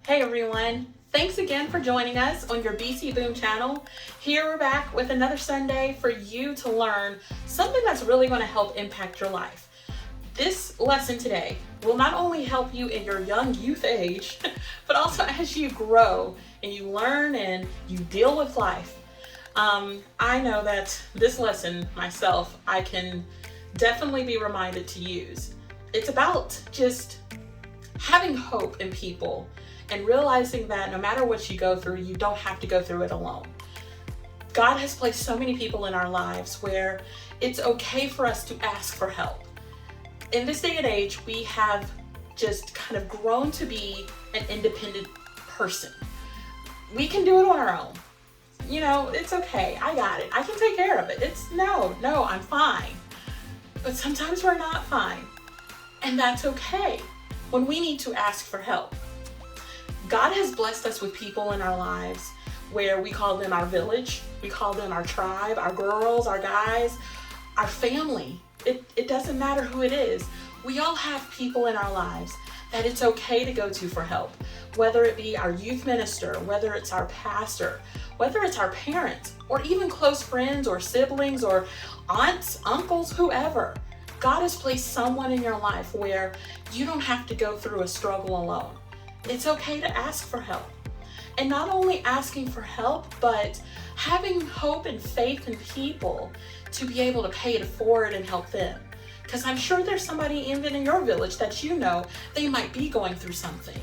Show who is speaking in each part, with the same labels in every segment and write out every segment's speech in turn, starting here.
Speaker 1: Hey everyone, thanks again for joining us on your BC Boom channel. Here we're back with another Sunday for you to learn something that's really going to help impact your life. This lesson today will not only help you in your young youth age, but also as you grow and you learn and you deal with life. I know that this lesson myself, I can definitely be reminded to use. It's about just having hope in people and realizing that no matter what you go through, you don't have to go through it alone. God has placed so many people in our lives where it's okay for us to ask for help. In this day and age, we have just kind of grown to be an independent person. We can do it on our own. You know, it's okay. I got it. I can take care of it. No, I'm fine. But sometimes we're not fine. And that's okay when we need to ask for help. God has blessed us with people in our lives where we call them our village, we call them our tribe, our girls, our guys, our family. It doesn't matter who it is. We all have people in our lives that it's okay to go to for help, whether it be our youth minister, whether it's our pastor, whether it's our parents, or even close friends or siblings or aunts, uncles, whoever. God has placed someone in your life where you don't have to go through a struggle alone. It's okay to ask for help. And not only asking for help, but having hope and faith in people to be able to pay it forward and help them. Because I'm sure there's somebody even in your village that you know they might be going through something.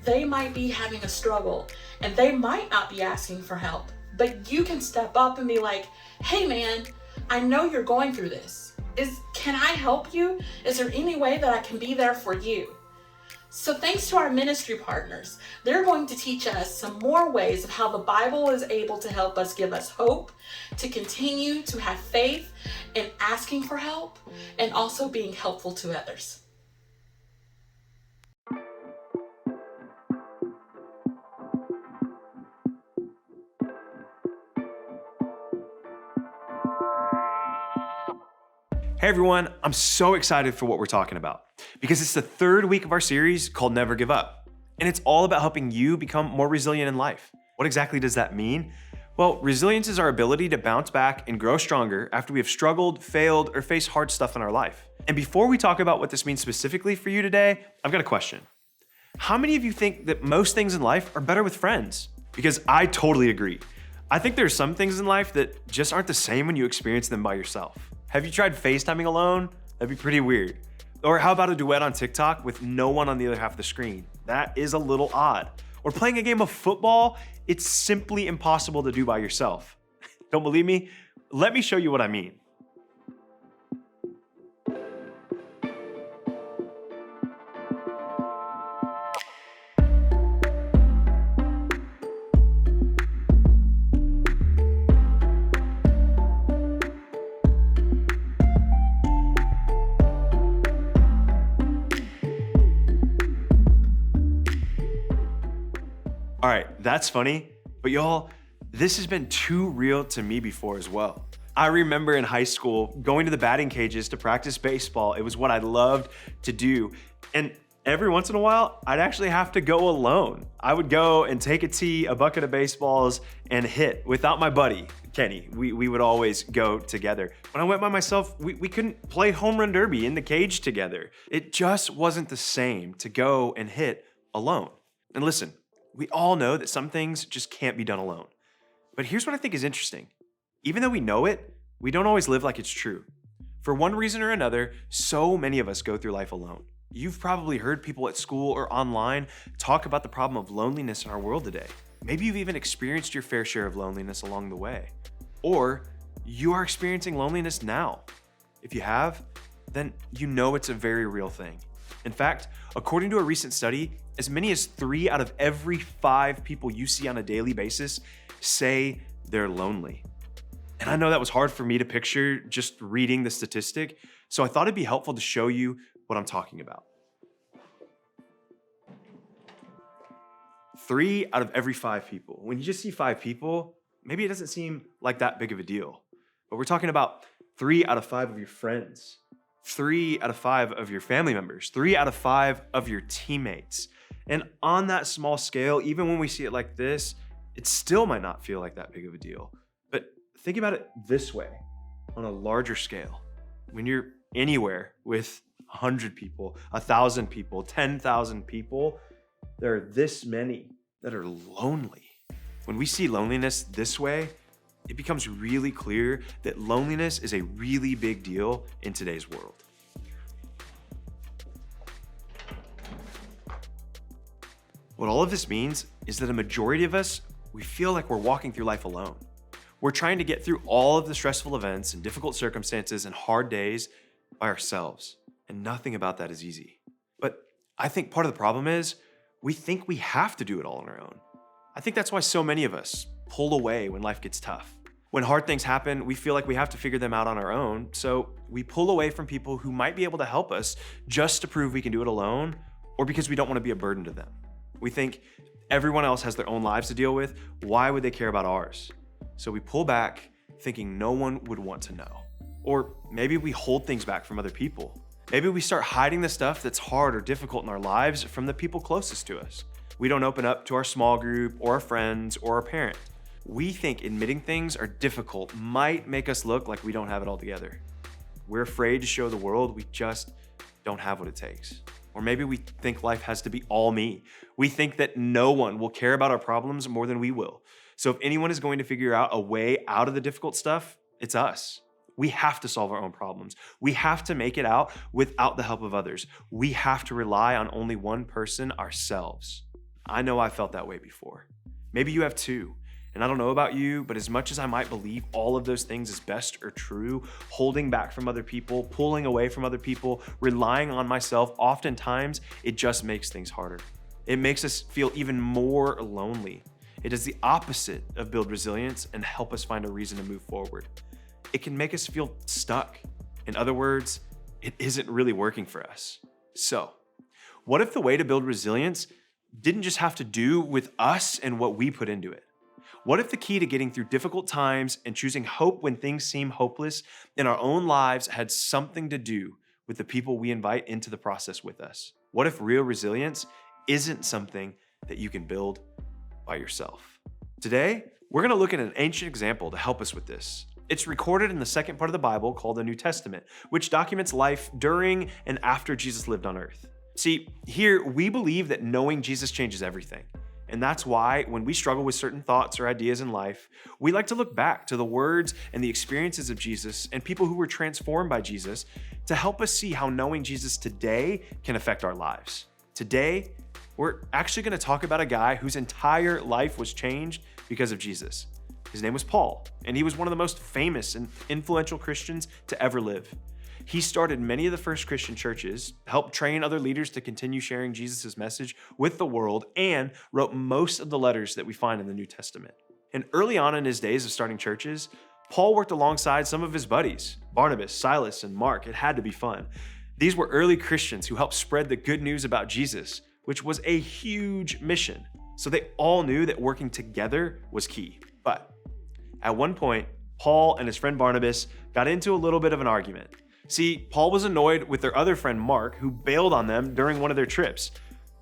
Speaker 1: They might be having a struggle and they might not be asking for help, but you can step up and be like, hey man, I know you're going through this. Can I help you? Is there any way that I can be there for you? So thanks to our ministry partners, they're going to teach us some more ways of how the Bible is able to help us give us hope, to continue to have faith in asking for help, and also being helpful to others.
Speaker 2: Hey everyone, I'm so excited for what we're talking about because it's the third week of our series called Never Give Up. And it's all about helping you become more resilient in life. What exactly does that mean? Well, resilience is our ability to bounce back and grow stronger after we have struggled, failed, or faced hard stuff in our life. And before we talk about what this means specifically for you today, I've got a question. How many of you think that most things in life are better with friends? Because I totally agree. I think there's some things in life that just aren't the same when you experience them by yourself. Have you tried FaceTiming alone? That'd be pretty weird. Or how about a duet on TikTok with no one on the other half of the screen? That is a little odd. Or playing a game of football, it's simply impossible to do by yourself. Don't believe me? Let me show you what I mean. All right, that's funny, but y'all, this has been too real to me before as well. I remember in high school going to the batting cages to practice baseball. It was what I loved to do. And every once in a while, I'd actually have to go alone. I would go and take a tee, a bucket of baseballs, and hit without my buddy, Kenny. We would always go together. When I went by myself, we couldn't play home run derby in the cage together. It just wasn't the same to go and hit alone. And listen, we all know that some things just can't be done alone. But here's what I think is interesting. Even though we know it, we don't always live like it's true. For one reason or another, so many of us go through life alone. You've probably heard people at school or online talk about the problem of loneliness in our world today. Maybe you've even experienced your fair share of loneliness along the way. Or you are experiencing loneliness now. If you have, then you know it's a very real thing. In fact, according to a recent study, as many as 3 out of every 5 people you see on a daily basis say they're lonely. And I know that was hard for me to picture just reading the statistic, so I thought it'd be helpful to show you what I'm talking about. 3 out of every 5 people. When you just see 5 people, maybe it doesn't seem like that big of a deal. But we're talking about 3 out of 5 of your friends, 3 out of 5 of your family members, 3 out of 5 of your teammates. And on that small scale, even when we see it like this, it still might not feel like that big of a deal. But think about it this way, on a larger scale. When you're anywhere with 100 people, 1,000 people, 10,000 people, there are this many that are lonely. When we see loneliness this way, it becomes really clear that loneliness is a really big deal in today's world. What all of this means is that a majority of us, we feel like we're walking through life alone. We're trying to get through all of the stressful events and difficult circumstances and hard days by ourselves, and nothing about that is easy. But I think part of the problem is we think we have to do it all on our own. I think that's why so many of us pull away when life gets tough. When hard things happen, we feel like we have to figure them out on our own, so we pull away from people who might be able to help us just to prove we can do it alone, or because we don't want to be a burden to them. We think everyone else has their own lives to deal with. Why would they care about ours? So we pull back, thinking no one would want to know. Or maybe we hold things back from other people. Maybe we start hiding the stuff that's hard or difficult in our lives from the people closest to us. We don't open up to our small group or our friends or our parents. We think admitting things are difficult might make us look like we don't have it all together. We're afraid to show the world we just don't have what it takes. Or maybe we think life has to be all me. We think that no one will care about our problems more than we will. So if anyone is going to figure out a way out of the difficult stuff, it's us. We have to solve our own problems. We have to make it out without the help of others. We have to rely on only one person, ourselves. I know I felt that way before. Maybe you have too. And I don't know about you, but as much as I might believe all of those things as best or true, holding back from other people, pulling away from other people, relying on myself, oftentimes it just makes things harder. It makes us feel even more lonely. It does the opposite of build resilience and help us find a reason to move forward. It can make us feel stuck. In other words, it isn't really working for us. So, what if the way to build resilience didn't just have to do with us and what we put into it? What if the key to getting through difficult times and choosing hope when things seem hopeless in our own lives had something to do with the people we invite into the process with us? What if real resilience isn't something that you can build by yourself? Today, we're going to look at an ancient example to help us with this. It's recorded in the second part of the Bible called the New Testament, which documents life during and after Jesus lived on earth. See, here we believe that knowing Jesus changes everything. And that's why when we struggle with certain thoughts or ideas in life, we like to look back to the words and the experiences of Jesus and people who were transformed by Jesus to help us see how knowing Jesus today can affect our lives. Today, we're actually going to talk about a guy whose entire life was changed because of Jesus. His name was Paul, and he was one of the most famous and influential Christians to ever live. He started many of the first Christian churches, helped train other leaders to continue sharing Jesus' message with the world, and wrote most of the letters that we find in the New Testament. And early on in his days of starting churches, Paul worked alongside some of his buddies, Barnabas, Silas, and Mark. It had to be fun. These were early Christians who helped spread the good news about Jesus, which was a huge mission. So they all knew that working together was key. But at one point, Paul and his friend Barnabas got into a little bit of an argument. See, Paul was annoyed with their other friend Mark, who bailed on them during one of their trips.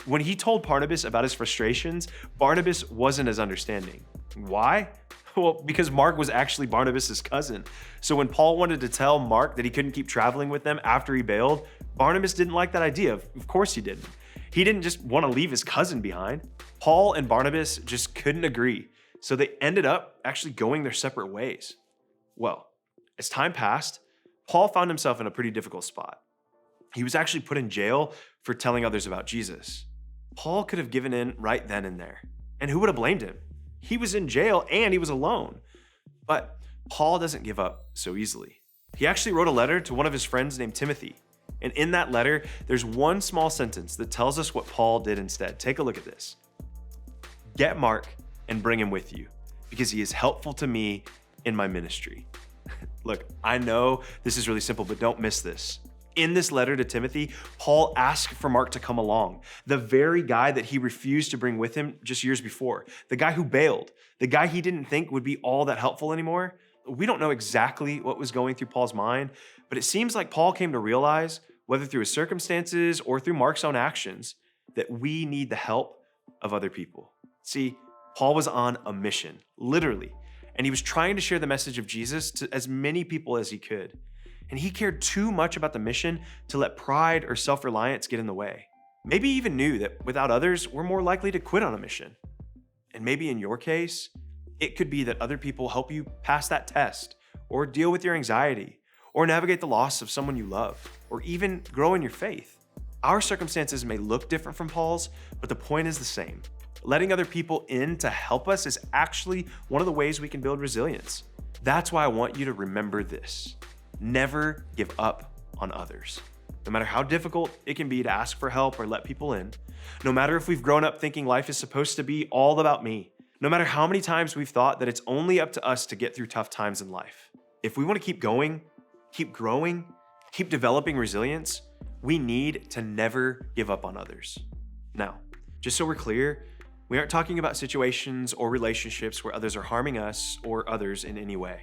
Speaker 2: When he told Barnabas about his frustrations, Barnabas wasn't as understanding. Why? Well, because Mark was actually Barnabas' cousin. So when Paul wanted to tell Mark that he couldn't keep traveling with them after he bailed, Barnabas didn't like that idea. Of course he didn't. He didn't just want to leave his cousin behind. Paul and Barnabas just couldn't agree. So they ended up actually going their separate ways. Well, as time passed, Paul found himself in a pretty difficult spot. He was actually put in jail for telling others about Jesus. Paul could have given in right then and there. And who would have blamed him? He was in jail and he was alone. But Paul doesn't give up so easily. He actually wrote a letter to one of his friends named Timothy. And in that letter, there's one small sentence that tells us what Paul did instead. Take a look at this. Get Mark and bring him with you, because he is helpful to me in my ministry. Look, I know this is really simple, but don't miss this. In this letter to Timothy, Paul asked for Mark to come along, the very guy that he refused to bring with him just years before, the guy who bailed, the guy he didn't think would be all that helpful anymore. We don't know exactly what was going through Paul's mind, but it seems like Paul came to realize, whether through his circumstances or through Mark's own actions, that we need the help of other people. See, Paul was on a mission, literally, and he was trying to share the message of Jesus to as many people as he could. And he cared too much about the mission to let pride or self-reliance get in the way. Maybe he even knew that without others, we're more likely to quit on a mission. And maybe in your case, it could be that other people help you pass that test, or deal with your anxiety, or navigate the loss of someone you love, or even grow in your faith. Our circumstances may look different from Paul's, but the point is the same. Letting other people in to help us is actually one of the ways we can build resilience. That's why I want you to remember this. Never give up on others. No matter how difficult it can be to ask for help or let people in, no matter if we've grown up thinking life is supposed to be all about me, no matter how many times we've thought that it's only up to us to get through tough times in life, if we want to keep going, keep growing, keep developing resilience, we need to never give up on others. Now, just so we're clear, we aren't talking about situations or relationships where others are harming us or others in any way.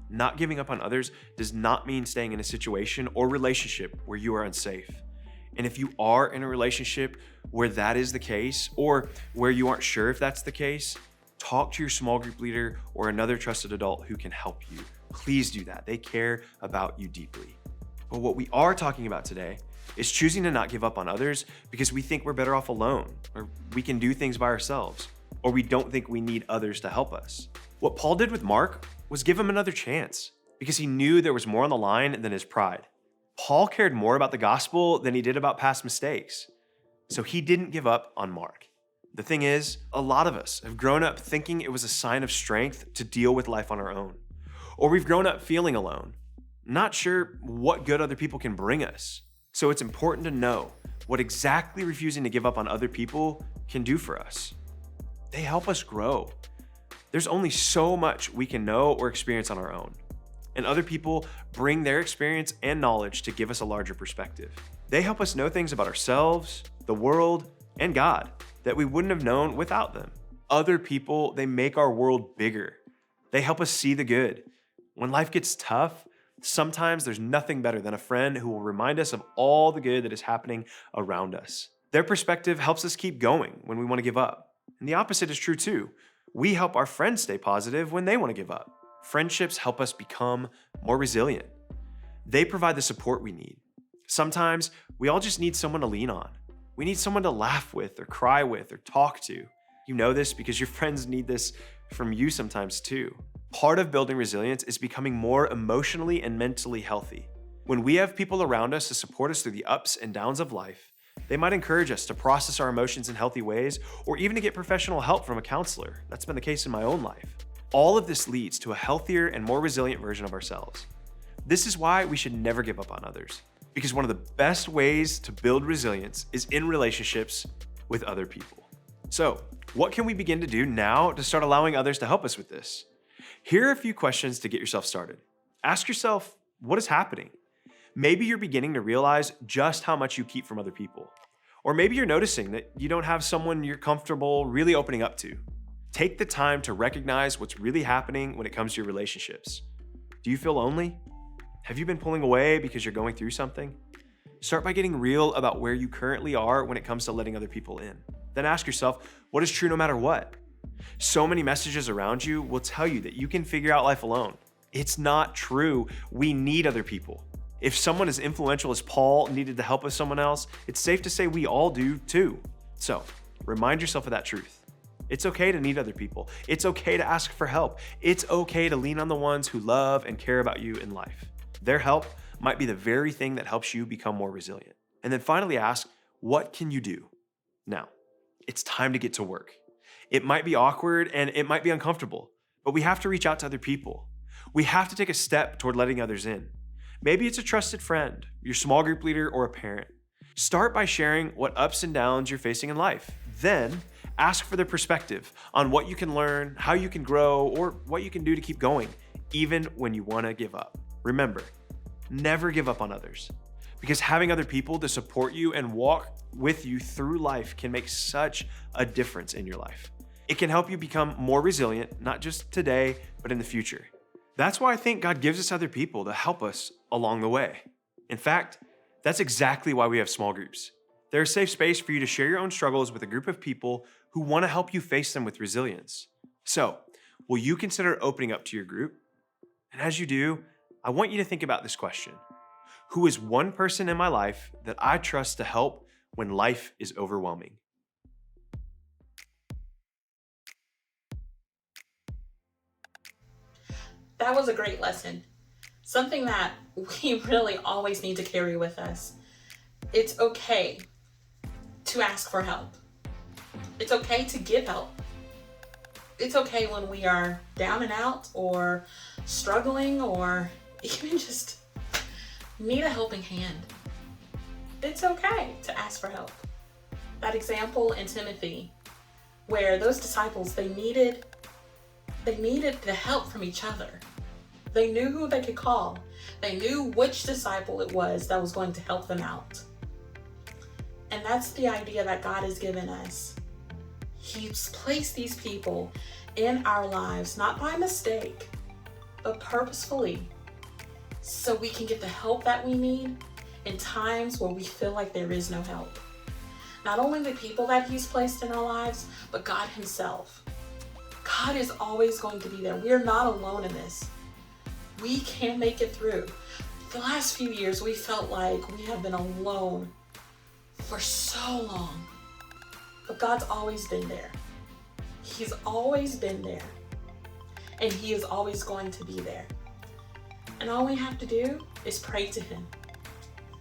Speaker 2: Not giving up on others does not mean staying in a situation or relationship where you are unsafe. And if you are in a relationship where that is the case, or where you aren't sure if that's the case, talk to your small group leader or another trusted adult who can help you. Please do that. They care about you deeply. But what we are talking about today is choosing to not give up on others because we think we're better off alone, or we can do things by ourselves, or we don't think we need others to help us. What Paul did with Mark was give him another chance because he knew there was more on the line than his pride. Paul cared more about the gospel than he did about past mistakes. So he didn't give up on Mark. The thing is, a lot of us have grown up thinking it was a sign of strength to deal with life on our own. Or we've grown up feeling alone, not sure what good other people can bring us. So it's important to know what exactly refusing to give up on other people can do for us. They help us grow. There's only so much we can know or experience on our own. And other people bring their experience and knowledge to give us a larger perspective. They help us know things about ourselves, the world, and God that we wouldn't have known without them. Other people, they make our world bigger. They help us see the good. When life gets tough, sometimes there's nothing better than a friend who will remind us of all the good that is happening around us. Their perspective helps us keep going when we want to give up. And the opposite is true too. We help our friends stay positive when they want to give up. Friendships help us become more resilient. They provide the support we need. Sometimes we all just need someone to lean on. We need someone to laugh with or cry with or talk to. You know this because your friends need this from you sometimes too. Part of building resilience is becoming more emotionally and mentally healthy. When we have people around us to support us through the ups and downs of life, they might encourage us to process our emotions in healthy ways or even to get professional help from a counselor. That's been the case in my own life. All of this leads to a healthier and more resilient version of ourselves. This is why we should never give up on others, because one of the best ways to build resilience is in relationships with other people. So, what can we begin to do now to start allowing others to help us with this? Here are a few questions to get yourself started. Ask yourself, what is happening? Maybe you're beginning to realize just how much you keep from other people. Or maybe you're noticing that you don't have someone you're comfortable really opening up to. Take the time to recognize what's really happening when it comes to your relationships. Do you feel lonely? Have you been pulling away because you're going through something? Start by getting real about where you currently are when it comes to letting other people in. Then ask yourself, what is true no matter what? So many messages around you will tell you that you can figure out life alone. It's not true. We need other people. If someone as influential as Paul needed the help of someone else, it's safe to say we all do too. So, remind yourself of that truth. It's okay to need other people. It's okay to ask for help. It's okay to lean on the ones who love and care about you in life. Their help might be the very thing that helps you become more resilient. And then finally ask, what can you do? Now, it's time to get to work. It might be awkward and it might be uncomfortable, but we have to reach out to other people. We have to take a step toward letting others in. Maybe it's a trusted friend, your small group leader, or a parent. Start by sharing what ups and downs you're facing in life. Then ask for their perspective on what you can learn, how you can grow, or what you can do to keep going, even when you want to give up. Remember, never give up on others, because having other people to support you and walk with you through life can make such a difference in your life. It can help you become more resilient, not just today, but in the future. That's why I think God gives us other people to help us along the way. In fact, that's exactly why we have small groups. They're a safe space for you to share your own struggles with a group of people who want to help you face them with resilience. So, will you consider opening up to your group? And as you do, I want you to think about this question. Who is one person in my life that I trust to help when life is overwhelming?
Speaker 1: That was a great lesson. Something that we really always need to carry with us. It's okay to ask for help. It's okay to give help. It's okay when we are down and out or struggling or even just need a helping hand. It's okay to ask for help. That example in Timothy, where those disciples, they needed the help from each other. They knew who they could call. They knew which disciple it was that was going to help them out. And that's the idea that God has given us. He's placed these people in our lives, not by mistake, but purposefully, so we can get the help that we need in times where we feel like there is no help. Not only the people that He's placed in our lives, but God Himself. God is always going to be there. We are not alone in this. We can make it through. The last few years, we felt like we have been alone for so long. But God's always been there. He's always been there. And He is always going to be there. And all we have to do is pray to Him.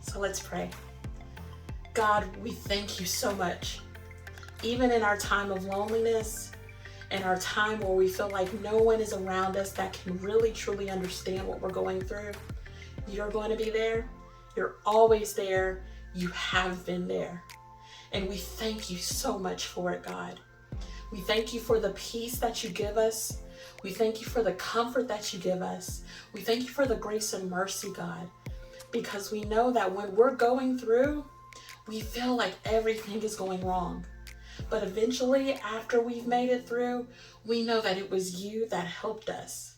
Speaker 1: So let's pray. God, we thank You so much. Even in our time of loneliness, in our time where we feel like no one is around us that can really truly understand what we're going through, You're going to be there. You're always there. You have been there. And we thank You so much for it, God. We thank You for the peace that You give us. We thank You for the comfort that You give us. We thank You for the grace and mercy, God, because we know that when we're going through, we feel like everything is going wrong. But eventually, after we've made it through, we know that it was You that helped us.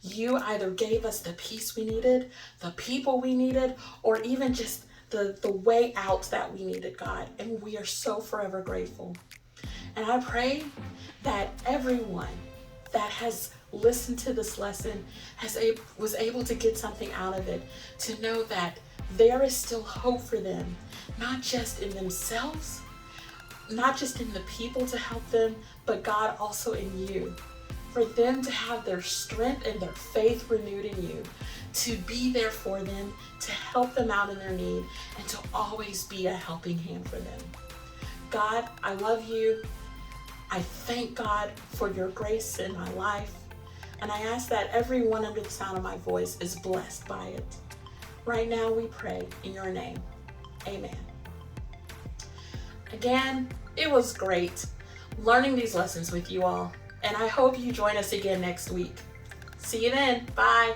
Speaker 1: You either gave us the peace we needed, the people we needed, or even just the way out that we needed, God. And we are so forever grateful. And I pray that everyone that has listened to this lesson was able to get something out of it, to know that there is still hope for them, not just in themselves, not just in the people to help them, but God, also in You. For them to have their strength and their faith renewed in You, to be there for them, to help them out in their need, and to always be a helping hand for them. God, I love You. I thank God for Your grace in my life. And I ask that everyone under the sound of my voice is blessed by it. Right now we pray in Your name. Amen. Again, it was great learning these lessons with you all. And I hope you join us again next week. See you then. Bye.